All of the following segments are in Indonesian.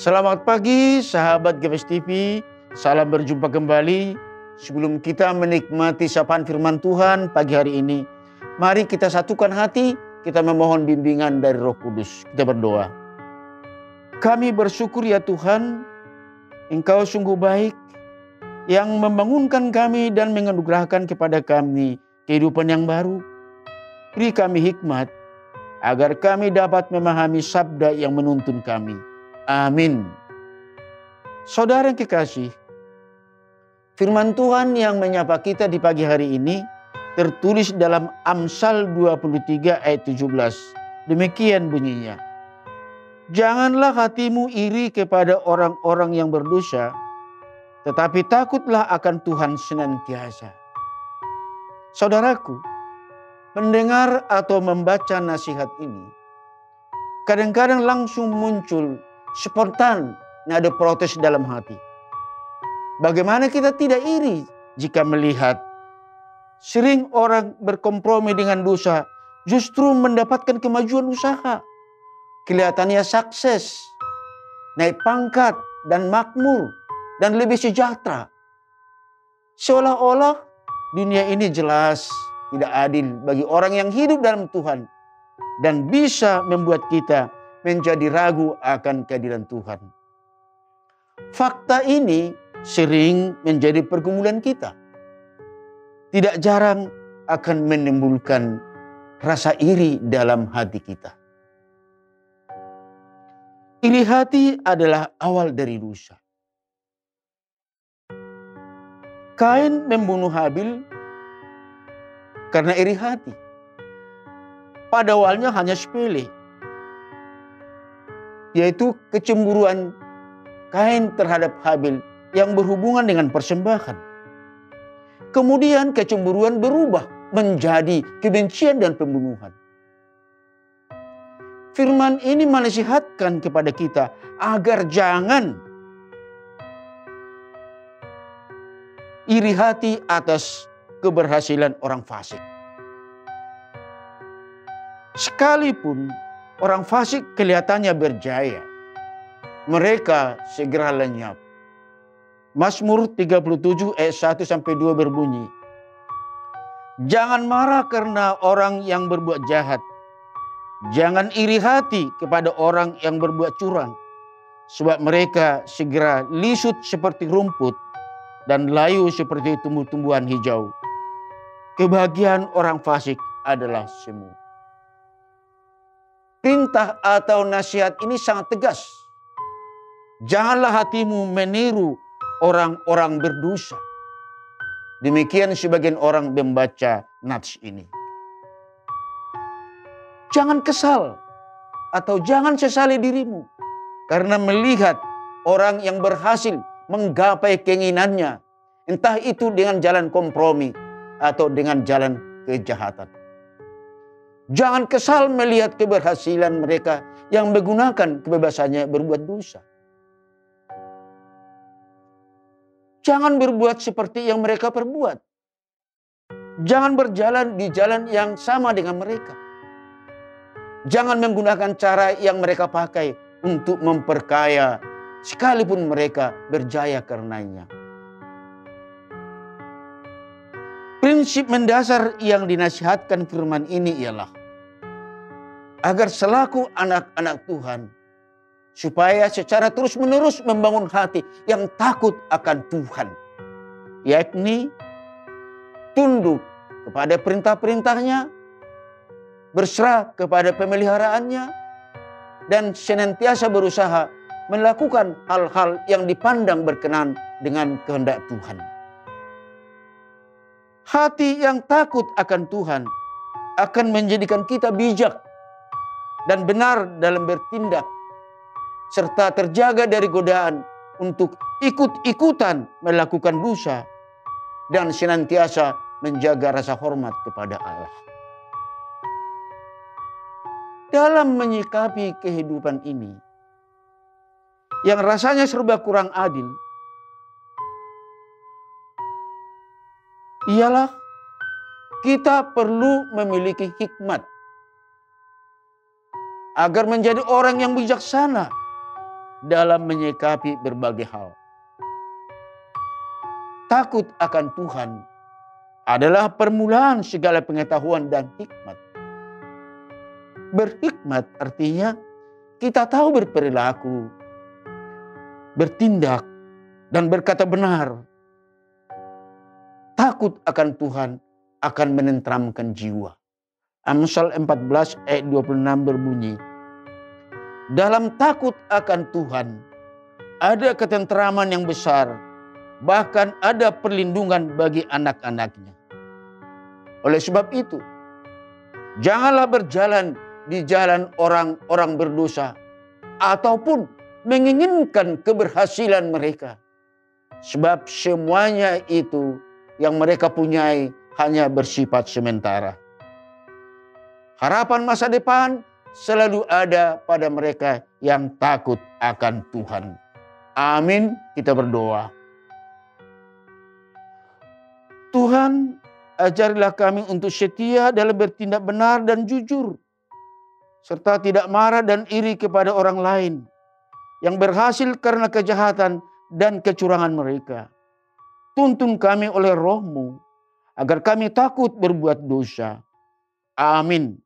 Selamat pagi sahabat GBS TV, salam berjumpa kembali. Sebelum kita menikmati sapaan firman Tuhan pagi hari ini, mari kita satukan hati, kita memohon bimbingan dari Roh Kudus. Kita berdoa. Kami bersyukur ya Tuhan, Engkau sungguh baik yang membangunkan kami dan menganugerahkan kepada kami kehidupan yang baru. Beri kami hikmat agar kami dapat memahami sabda yang menuntun kami. Amin. Saudara yang kekasih, firman Tuhan yang menyapa kita di pagi hari ini tertulis dalam Amsal 23 ayat 17. Demikian bunyinya. Janganlah hatimu iri kepada orang-orang yang berdosa, tetapi takutlah akan Tuhan senantiasa. Saudaraku, mendengar atau membaca nasihat ini, kadang-kadang langsung muncul spontan nada protes dalam hati. Bagaimana kita tidak iri jika melihat sering orang berkompromi dengan dosa justru mendapatkan kemajuan usaha. Kelihatannya sukses, naik pangkat dan makmur dan lebih sejahtera. Seolah-olah dunia ini jelas tidak adil bagi orang yang hidup dalam Tuhan dan bisa membuat kita menjadi ragu akan keadilan Tuhan. Fakta ini sering menjadi pergumulan kita. Tidak jarang akan menimbulkan rasa iri dalam hati kita. Iri hati adalah awal dari dosa. Kain membunuh Habil karena iri hati. Pada awalnya hanya sepele, yaitu kecemburuan Kain terhadap Habil yang berhubungan dengan persembahan. Kemudian kecemburuan berubah menjadi kebencian dan pembunuhan. Firman ini menasihatkan kepada kita agar jangan iri hati atas keberhasilan orang fasik. Sekalipun orang fasik kelihatannya berjaya, mereka segera lenyap. Mazmur 37 ayat 1-2 berbunyi, jangan marah karena orang yang berbuat jahat. Jangan iri hati kepada orang yang berbuat curang, sebab mereka segera lisut seperti rumput dan layu seperti tumbuh-tumbuhan hijau. Kebahagiaan orang fasik adalah semu. Perintah atau nasihat ini sangat tegas. Janganlah hatimu meniru orang-orang berdosa. Demikian sebagian orang membaca nats ini. Jangan kesal atau jangan sesali dirimu karena melihat orang yang berhasil menggapai keinginannya, entah itu dengan jalan kompromi atau dengan jalan kejahatan. Jangan kesal melihat keberhasilan mereka yang menggunakan kebebasannya berbuat dosa. Jangan berbuat seperti yang mereka perbuat. Jangan berjalan di jalan yang sama dengan mereka. Jangan menggunakan cara yang mereka pakai untuk memperkaya, sekalipun mereka berjaya karenanya. Prinsip mendasar yang dinasihatkan firman ini ialah agar selaku anak-anak Tuhan, supaya secara terus-menerus membangun hati yang takut akan Tuhan, yakni tunduk kepada perintah-perintahnya, berserah kepada pemeliharaannya, dan senantiasa berusaha melakukan hal-hal yang dipandang berkenan dengan kehendak Tuhan. Hati yang takut akan Tuhan akan menjadikan kita bijak dan benar dalam bertindak, serta terjaga dari godaan untuk ikut-ikutan melakukan dosa dan senantiasa menjaga rasa hormat kepada Allah. Dalam menyikapi kehidupan ini yang rasanya serba kurang adil, ialah kita perlu memiliki hikmat agar menjadi orang yang bijaksana dalam menyikapi berbagai hal. Takut akan Tuhan adalah permulaan segala pengetahuan dan hikmat. Berhikmat artinya kita tahu berperilaku, bertindak, dan berkata benar. Takut akan Tuhan akan menenteramkan jiwa. Amsal 14 ayat 26 berbunyi, dalam takut akan Tuhan ada ketenteraman yang besar, bahkan ada perlindungan bagi anak-anaknya. Oleh sebab itu, janganlah berjalan di jalan orang-orang berdosa ataupun menginginkan keberhasilan mereka. Sebab semuanya itu yang mereka punyai hanya bersifat sementara. Harapan masa depan selalu ada pada mereka yang takut akan Tuhan. Amin, kita berdoa. Tuhan, ajarilah kami untuk setia dalam bertindak benar dan jujur, serta tidak marah dan iri kepada orang lain yang berhasil karena kejahatan dan kecurangan mereka. Tuntun kami oleh Roh-Mu, agar kami takut berbuat dosa. Amin.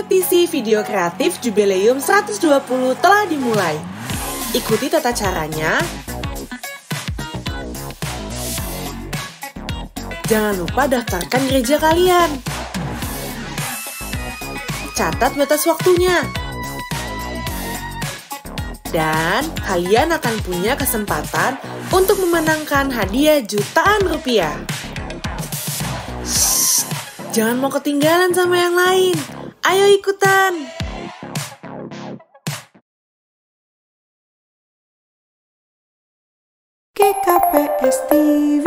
Kompetisi video kreatif Jubileum 120 telah dimulai. Ikuti tata caranya. Jangan lupa daftarkan gereja kalian. Catat batas waktunya. Dan kalian akan punya kesempatan untuk memenangkan hadiah jutaan rupiah. Shh, jangan mau ketinggalan sama yang lain. Ayo ikutan! GKPS TV